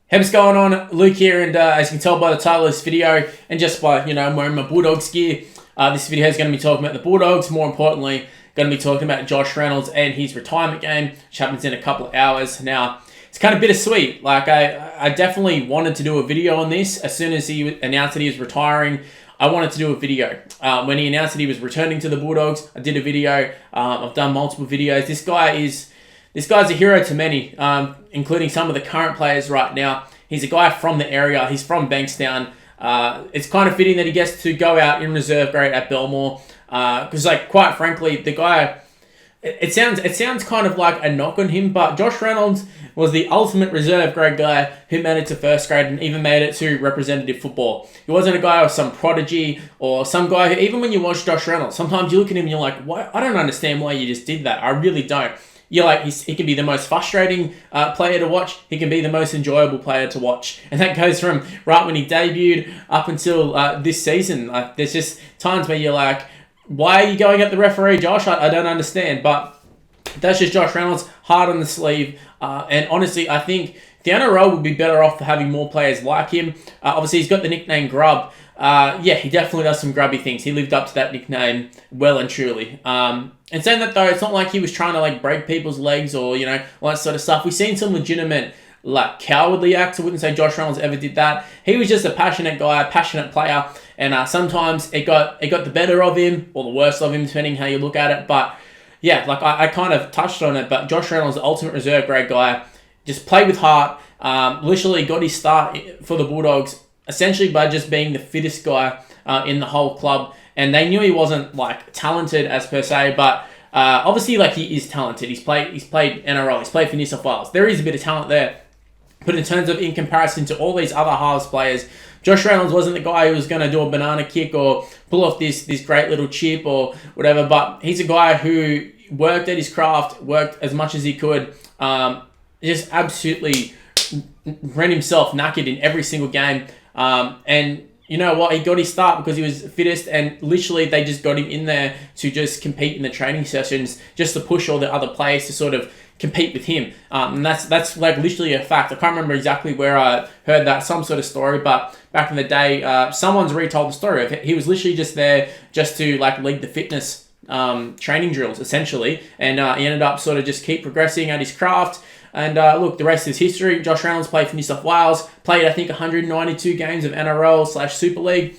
Hey, what's going on? Luke here, and as you can tell by the title of this video, and just by, I'm wearing my Bulldogs gear, this video is going to be talking about the Bulldogs. More importantly, going to be talking about Josh Reynolds and his retirement game, which happens in a couple of hours. Now, it's kind of bittersweet. Like, I definitely wanted to do a video on this. As soon as he announced that he was retiring, I wanted to do a video. When he announced that he was returning to the Bulldogs, I did a video. I've done multiple videos. This guy's a hero to many, including some of the current players right now. He's a guy from the area. He's from Bankstown. It's kind of fitting that he gets to go out in reserve grade at Belmore. Because, quite frankly, the guy... It sounds kind of like a knock on him, but Josh Reynolds was the ultimate reserve grade guy who made it to first grade and even made it to representative football. He wasn't a guy or some prodigy or some guy who, even when you watch Josh Reynolds, sometimes you look at him and you're like, what? I don't understand why you just did that. I really don't. You're like, he can be the most frustrating player to watch. He can be the most enjoyable player to watch. And that goes from right when he debuted up until this season. There's just times where you're like, why are you going at the referee, Josh? I don't understand. But that's just Josh Reynolds, hard on the sleeve. And honestly, I think the NRL would be better off for having more players like him. Obviously, he's got the nickname Grub. He definitely does some grubby things. He lived up to that nickname well and truly. And saying that, though, it's not like he was trying to break people's legs or, all that sort of stuff. We've seen some legitimate, cowardly acts. I wouldn't say Josh Reynolds ever did that. He was just a passionate guy, a passionate player. And sometimes it got the better of him or the worst of him, depending how you look at it. But yeah, I kind of touched on it. But Josh Reynolds, the ultimate reserve grade guy, just played with heart. Literally got his start for the Bulldogs essentially by just being the fittest guy in the whole club. And they knew he wasn't talented as per se, but obviously he is talented. He's played NRL. He's played for New South Wales. There is a bit of talent there. But in terms of in comparison to all these other halves players, Josh Reynolds wasn't the guy who was going to do a banana kick or pull off this great little chip or whatever. But he's a guy who worked at his craft, worked as much as he could, just absolutely ran himself knackered in every single game. And you know what? He got his start because he was fittest, and literally they just got him in there to just compete in the training sessions, just to push all the other players to sort of compete with him. And that's literally a fact. I can't remember exactly where I heard that, some sort of story, but back in the day, someone's retold the story of it. He was literally just there just to lead the fitness training drills essentially, and he ended up sort of just keep progressing at his craft. And look, the rest is history. Josh Reynolds played for New South Wales, played I think 192 games of NRL/Super League.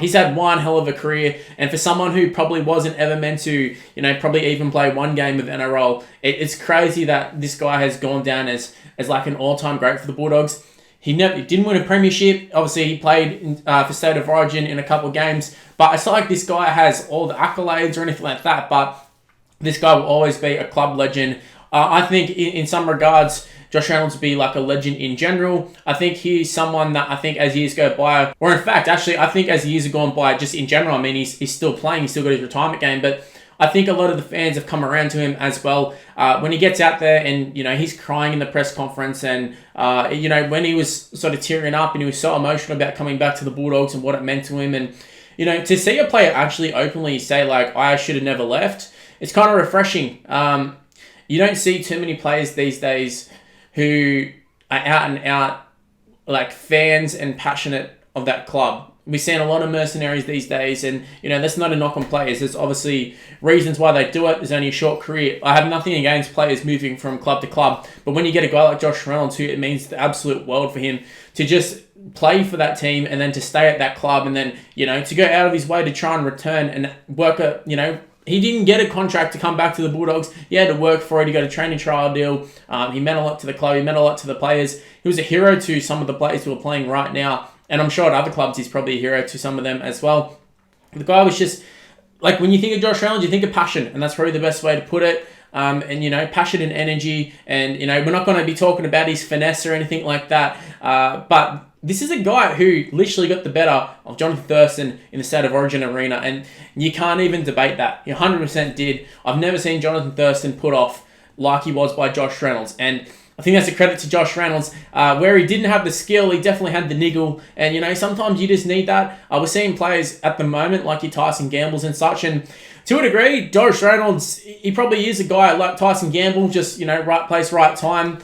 He's had one hell of a career, and for someone who probably wasn't ever meant to, probably even play one game of NRL, it's crazy that this guy has gone down as an all-time great for the Bulldogs. He didn't win a premiership. Obviously, he played for State of Origin in a couple of games, but it's not like this guy has all the accolades or anything like that, but this guy will always be a club legend. I think in some regards, Josh Reynolds will be a legend in general. I think he's someone that I think as years go by, or in fact, actually, I think as years have gone by, just in general, I mean, he's still playing, he's still got his retirement game, but I think a lot of the fans have come around to him as well. When he gets out there and, he's crying in the press conference and, when he was sort of tearing up and he was so emotional about coming back to the Bulldogs and what it meant to him. And, to see a player actually openly say, I should have never left, it's kind of refreshing. You don't see too many players these days who are out and out fans and passionate of that club. We're seeing a lot of mercenaries these days, and that's not a knock on players. There's obviously reasons why they do it. There's only a short career. I have nothing against players moving from club to club, but when you get a guy like Josh Reynolds, who it means the absolute world for him to just play for that team and then to stay at that club and then to go out of his way to try and return and work he didn't get a contract to come back to the Bulldogs. He had to work for it. He got a training trial deal. He meant a lot to the club. He meant a lot to the players. He was a hero to some of the players who are playing right now. And I'm sure at other clubs he's probably a hero to some of them as well. The guy was just, when you think of Josh Reynolds, you think of passion. And that's probably the best way to put it. Passion and energy. And, we're not going to be talking about his finesse or anything like that. But this is a guy who literally got the better of Jonathan Thurston in the State of Origin arena, and you can't even debate that. He 100% did. I've never seen Jonathan Thurston put off like he was by Josh Reynolds, and I think that's a credit to Josh Reynolds. Where he didn't have the skill, he definitely had the niggle, and sometimes you just need that. We're seeing players at the moment like your Tyson Gambles and such, and To a degree, Josh Reynolds, he probably is a guy like Tyson Gamble, just, right place, right time.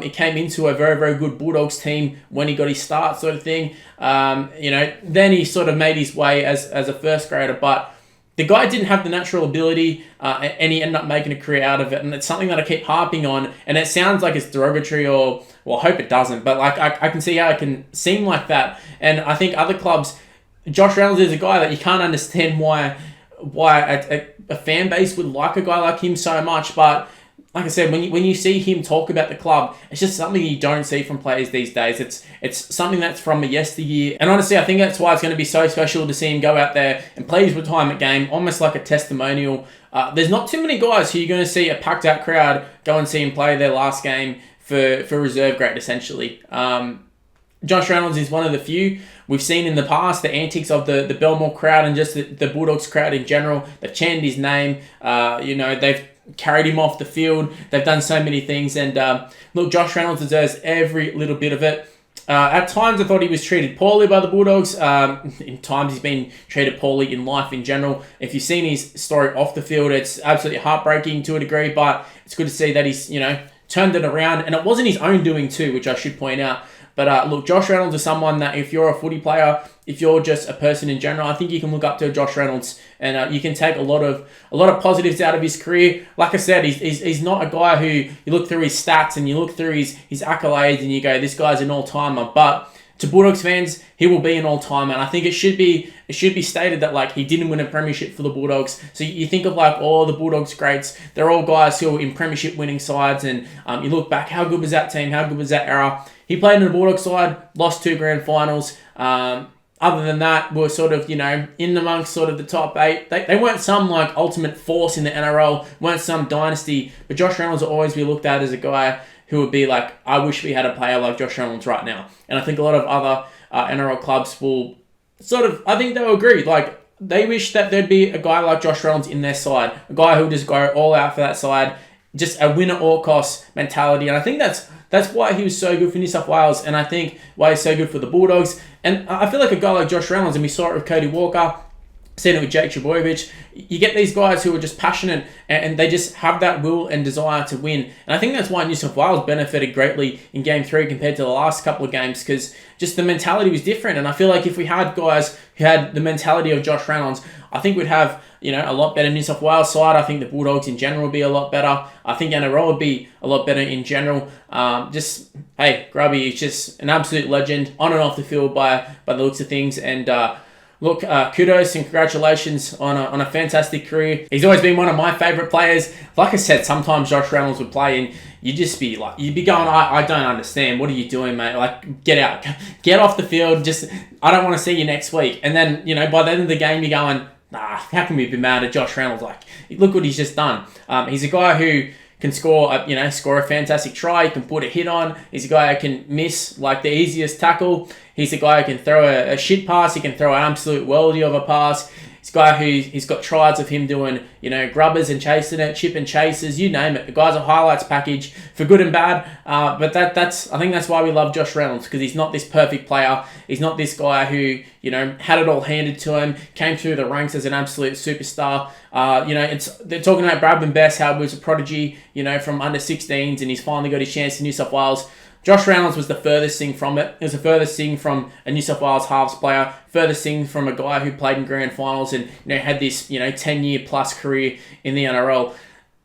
He came into a very, very good Bulldogs team when he got his start, sort of thing. Then he sort of made his way as a first grader, but the guy didn't have the natural ability, and he ended up making a career out of it. And it's something that I keep harping on, and it sounds like it's derogatory, or, well, I hope it doesn't, but like I can see how it can seem like that. And I think other clubs, Josh Reynolds is a guy that you can't understand why a fan base would like a guy like him so much. But like I said, when you see him talk about the club, it's just something you don't see from players these days. It's something that's from a yesteryear. And honestly, I think that's why it's going to be so special to see him go out there and play his retirement game, almost like a testimonial. There's not too many guys who you're going to see a packed out crowd go and see him play their last game for reserve grade, essentially. Josh Reynolds is one of the few. We've seen in the past the antics of the Belmore crowd and just the Bulldogs crowd in general. They've chanted his name. They've carried him off the field. They've done so many things. And look, Josh Reynolds deserves every little bit of it. At times, I thought he was treated poorly by the Bulldogs. In times, he's been treated poorly in life in general. If you've seen his story off the field, it's absolutely heartbreaking to a degree, but it's good to see that he's, turned it around. And it wasn't his own doing too, which I should point out. But look, Josh Reynolds is someone that if you're a footy player, if you're just a person in general, I think you can look up to Josh Reynolds, and you can take a lot of positives out of his career. Like I said, he's not a guy who you look through his stats and you look through his accolades and you go, this guy's an all-timer. But to Bulldogs fans, he will be an all-timer, and I think it should be stated that like he didn't win a premiership for the Bulldogs. So you think of like all the Bulldogs greats, they're all guys who are in premiership winning sides, and you look back, how good was that team? How good was that era? He played in the Bulldogs side, lost 2 grand finals. Other than that, we're sort of, in amongst sort of the top 8. They weren't some like ultimate force in the NRL, weren't some dynasty, but Josh Reynolds will always be looked at as a guy who would be like, I wish we had a player like Josh Reynolds right now. And I think a lot of other NRL clubs will sort of, I think they'll agree, like they wish that there'd be a guy like Josh Reynolds in their side, a guy who would just go all out for that side, just a win at all costs mentality. And I think that's why he was so good for New South Wales, and I think why he's so good for the Bulldogs. And I feel like a guy like Josh Reynolds, and we saw it with Cody Walker, seen it with Jake Trbojevic, you get these guys who are just passionate and they just have that will and desire to win. And I think that's why New South Wales benefited greatly in Game 3 compared to the last couple of games, because just the mentality was different. And I feel like if we had guys who had the mentality of Josh Reynolds, I think we'd have a lot better New South Wales side. I think the Bulldogs in general would be a lot better. I think NRL would be a lot better in general. Grubby is just an absolute legend on and off the field by the looks of things. And look, kudos and congratulations on a fantastic career. He's always been one of my favourite players. Like I said, sometimes Josh Reynolds would play and you'd be going, I don't understand. What are you doing, mate? Like, get out. Get off the field. I don't want to see you next week. And then, by the end of the game, you're going, how can we be mad at Josh Reynolds? Like, look what he's just done. He's a guy who can score a fantastic try. He can put a hit on. He's a guy who can miss like the easiest tackle. He's a guy who can throw a shit pass. He can throw an absolute worldie of a pass. He's a guy he's got tries of him doing, grubbers and chasing it, chip and chases, you name it. The guy's a highlights package for good and bad. But I think that's why we love Josh Reynolds, because he's not this perfect player. He's not this guy who, had it all handed to him, came through the ranks as an absolute superstar. They're talking about Bradman Best, how he was a prodigy, from under 16s, and he's finally got his chance in New South Wales. Josh Reynolds was the furthest thing from it. It was the furthest thing from a New South Wales halves player, furthest thing from a guy who played in grand finals and had this 10-year plus career in the NRL.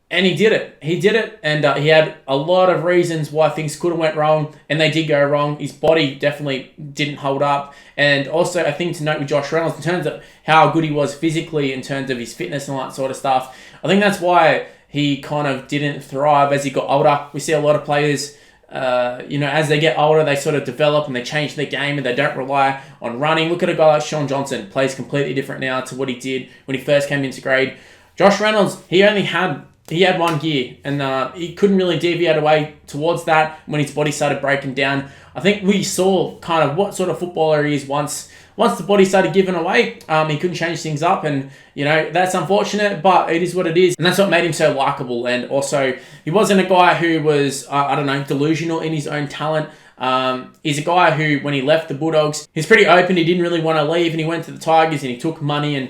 And he did it. And he had a lot of reasons why things could have went wrong, and they did go wrong. His body definitely didn't hold up. And also a thing to note with Josh Reynolds in terms of how good he was physically, in terms of his fitness and all that sort of stuff. I think that's why he kind of didn't thrive as he got older. We see a lot of players, as they get older, they sort of develop and they change their game and they don't rely on running. Look at a guy like Sean Johnson, plays completely different now to what he did when he first came into grade. Josh Reynolds, he had one gear, and he couldn't really deviate away towards that when his body started breaking down. I think we saw kind of what sort of footballer he is once the body started giving away. He couldn't change things up, and that's unfortunate, but it is what it is, and that's what made him so likable. And also, he wasn't a guy who was delusional in his own talent. He's a guy who, when he left the Bulldogs, he's pretty open. He didn't really want to leave, and he went to the Tigers and he took money, and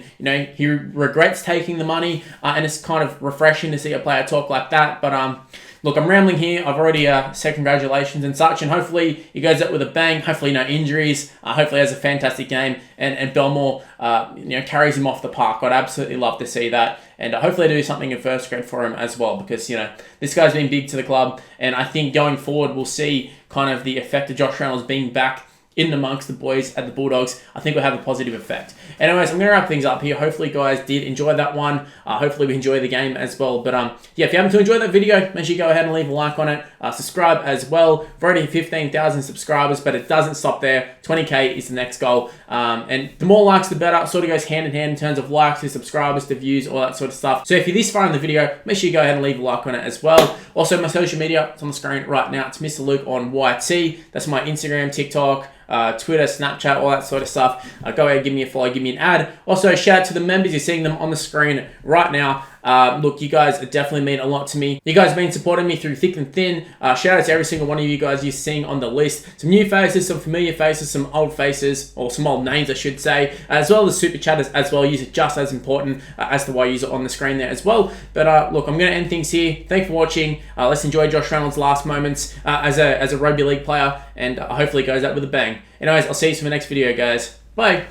he regrets taking the money. And it's kind of refreshing to see a player talk like that. But look, I'm rambling here. I've already said congratulations and such, and hopefully he goes out with a bang. Hopefully no injuries. Hopefully has a fantastic game, and Belmore carries him off the park. I'd absolutely love to see that, and hopefully do something in first grade for him as well, because this guy's been big to the club, and I think going forward we'll see kind of the effect of Josh Reynolds being back in amongst the boys at the Bulldogs. I think will have a positive effect. Anyways, I'm going to wrap things up here. Hopefully you guys did enjoy that one. Hopefully we enjoy the game as well. But yeah, if you happen to enjoy that video, make sure you go ahead and leave a like on it. Subscribe as well. We've already hit 15,000 subscribers, but it doesn't stop there. 20K is the next goal. And the more likes, the better. It sort of goes hand in hand in terms of likes to subscribers to views, all that sort of stuff. So if you're this far in the video, make sure you go ahead and leave a like on it as well. Also, my social media, it's on the screen right now. It's Mr. Luke on YT. That's my Instagram, TikTok, Twitter, Snapchat, all that sort of stuff. Go ahead, give me a follow, give me an ad. Also, shout out to the members. You're seeing them on the screen right now. Look, you guys definitely mean a lot to me. You guys have been supporting me through thick and thin. Shout out to every single one of you guys you're seeing on the list. Some new faces, some familiar faces, some old faces, or some old names I should say, as well as super chatters as well. Use it just as important as the way I use it on the screen there as well. But look, I'm going to end things here. Thanks for watching. Let's enjoy Josh Reynolds' last moments as a rugby league player, and hopefully it goes out with a bang. Anyways, I'll see you for the next video, guys. Bye.